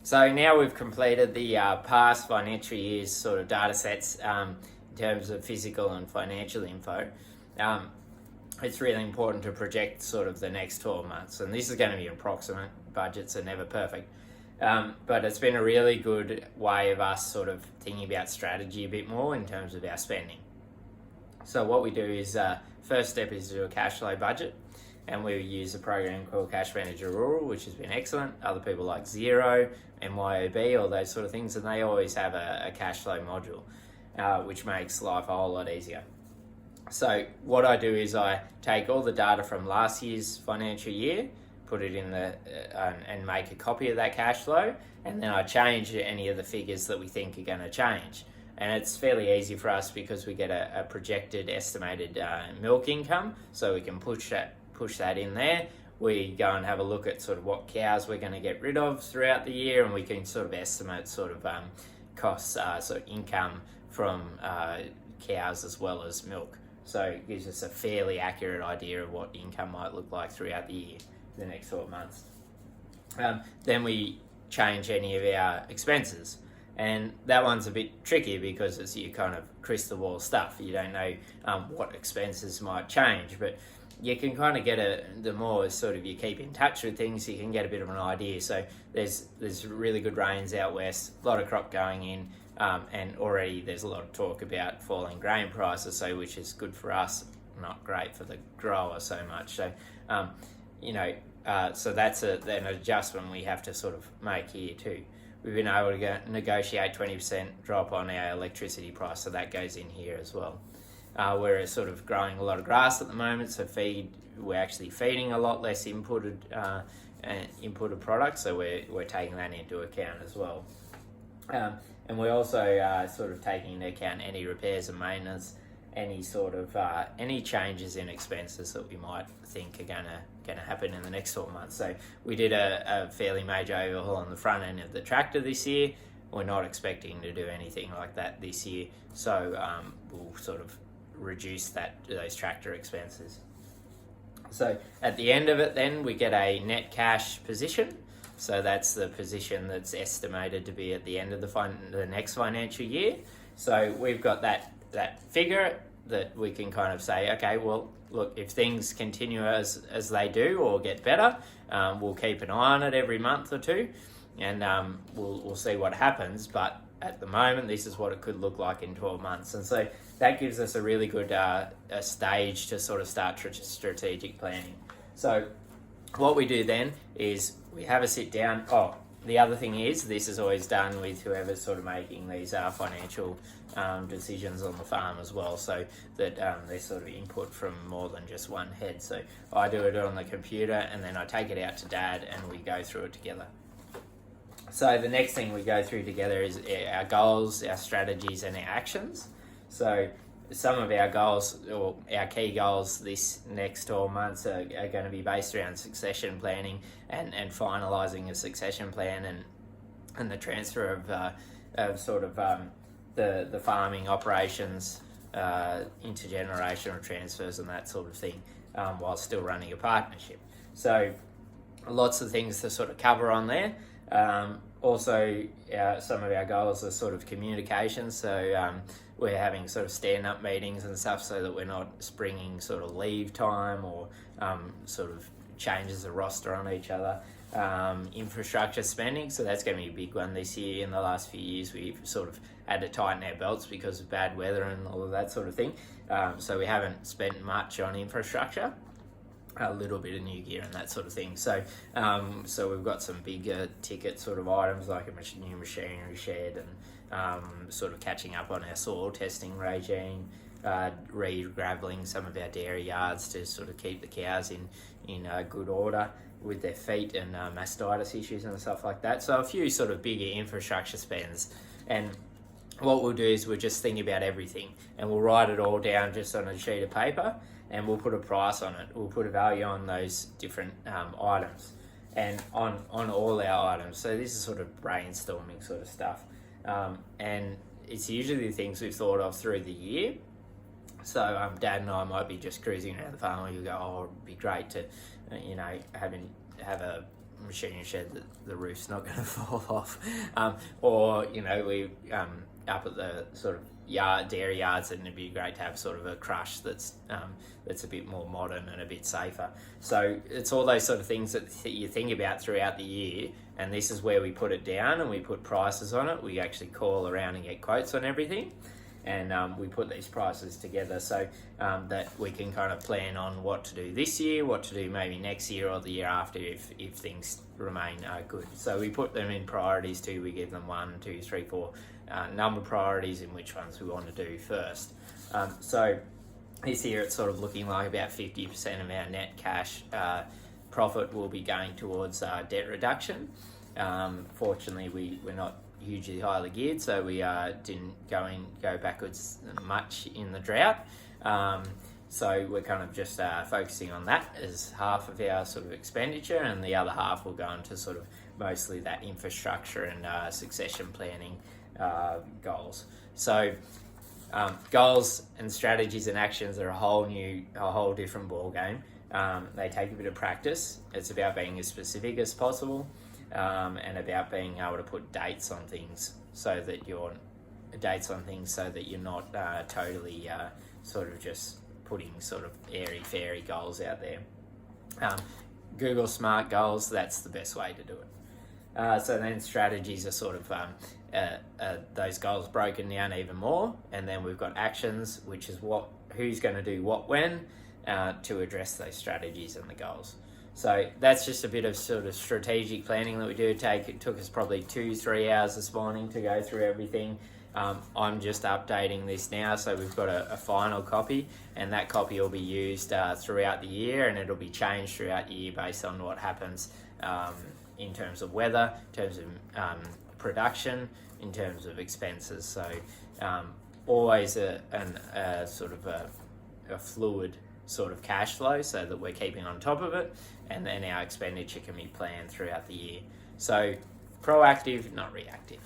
So now we've completed the past financial year's sort of data sets in terms of physical and financial info. It's really important to project sort of the next 12 months, and this is going to be approximate. Budgets are never perfect, but it's been a really good way of us sort of thinking about strategy a bit more in terms of our spending. So what we do is, first step is to do a cash flow budget, and we use a program called Cash Manager Rural, which has been excellent. Other people like Xero, MYOB, all those sort of things, and they always have a cash flow module, which makes life a whole lot easier. So what I do is I take all the data from last year's financial year, put it in and make a copy of that cash flow, and then I change any of the figures that we think are going to change. And it's fairly easy for us because we get a projected estimated milk income, so we can push that in there. We go and have a look at sort of what cows we're going to get rid of throughout the year, and we can sort of estimate sort of costs, sort of income from cows as well as milk. So it gives us a fairly accurate idea of what income might look like throughout the year, the next 12 months. Then we change any of our expenses. And that one's a bit tricky because it's your kind of crystal ball stuff. You don't know what expenses might change, but you can kind of get the more sort of you keep in touch with things, you can get a bit of an idea. So there's really good rains out west, a lot of crop going in, and already there's a lot of talk about falling grain prices, so which is good for us, not great for the grower so much. So, so that's an adjustment we have to sort of make here too. We've been able to negotiate 20% drop on our electricity price, so that goes in here as well. We're sort of growing a lot of grass at the moment, so we're actually feeding a lot less inputted products, so we're taking that into account as well. And we're also sort of taking into account any repairs and maintenance, any sort of any changes in expenses that we might think are going to happen in the next 12 months. So we did a fairly major overhaul on the front end of the tractor this year. We're not expecting to do anything like that this year, so we'll sort of reduce those tractor expenses. So at the end of it, then we get a net cash position. So that's the position that's estimated to be at the end of the next financial year. So we've got that figure that we can kind of say, okay, well, look, if things continue as they do or get better, we'll keep an eye on it every month or two, and we'll see what happens. But at the moment, this is what it could look like in 12 months. And so that gives us a really good a stage to sort of start strategic planning. So what we do then is we have a sit down. Oh, the other thing is, this is always done with whoever's sort of making these financial decisions on the farm as well, so that there's sort of input from more than just one head. So I do it on the computer, and then I take it out to Dad, and we go through it together. So the next thing we go through together is our goals, our strategies, and our actions. So some of our goals, or our key goals this next 12 months are going to be based around succession planning and finalising a succession plan and the transfer of sort of the farming operations, intergenerational transfers and that sort of thing, while still running a partnership. So lots of things to sort of cover on there. Also, some of our goals are sort of communication, so we're having sort of stand-up meetings and stuff so that we're not springing sort of leave time or sort of changes the roster on each other. Infrastructure spending, so that's going to be a big one this year. In the last few years, we've sort of had to tighten our belts because of bad weather and all of that sort of thing. So we haven't spent much on infrastructure. A little bit of new gear and that sort of thing. So we've got some bigger ticket sort of items like a new machinery shed and sort of catching up on our soil testing regime, re-gravelling some of our dairy yards to sort of keep the cows in good order with their feet and mastitis issues and stuff like that. So a few sort of bigger infrastructure spends. And what we'll do is we'll just think about everything and we'll write it all down just on a sheet of paper, and we'll put a price on it. We'll put a value on those different items and on all our items. So this is sort of brainstorming sort of stuff. And it's usually things we've thought of through the year. So Dad and I might be just cruising around the farm and you go, oh, it'd be great to, have a machine shed that the roof's not going to fall off, or we up at the sort of dairy yards, and it'd be great to have sort of a crush that's a bit more modern and a bit safer. So it's all those sort of things that you think about throughout the year, and this is where we put it down and we put prices on it. We actually call around and get quotes on everything, and we put these prices together so that we can kind of plan on what to do this year, what to do maybe next year or the year after if things remain good. So we put them in priorities too. We give them 1, 2, 3, 4 number priorities in which ones we want to do first. So this year it's sort of looking like about 50% of our net cash profit will be going towards debt reduction. Fortunately, we're not hugely highly geared, so we didn't go backwards much in the drought. So we're kind of just focusing on that as half of our sort of expenditure, and the other half will go into sort of mostly that infrastructure and succession planning goals. So goals and strategies and actions are a whole different ball game. They take a bit of practice. It's about being as specific as possible, and about being able to put dates on things so that you're not totally sort of just putting sort of airy-fairy goals out there. Google Smart Goals, that's the best way to do it. So then strategies are sort of those goals broken down even more, and then we've got actions, which is who's going to do what when to address those strategies and the goals. So that's just a bit of sort of strategic planning that we do. It took us probably 2-3 hours this morning to go through everything. I'm just updating this now, so we've got a final copy, and that copy will be used throughout the year, and it'll be changed throughout the year based on what happens in terms of weather, in terms of production, in terms of expenses. So always a sort of a fluid sort of cash flow, so that we're keeping on top of it, and then our expenditure can be planned throughout the year. So proactive, not reactive.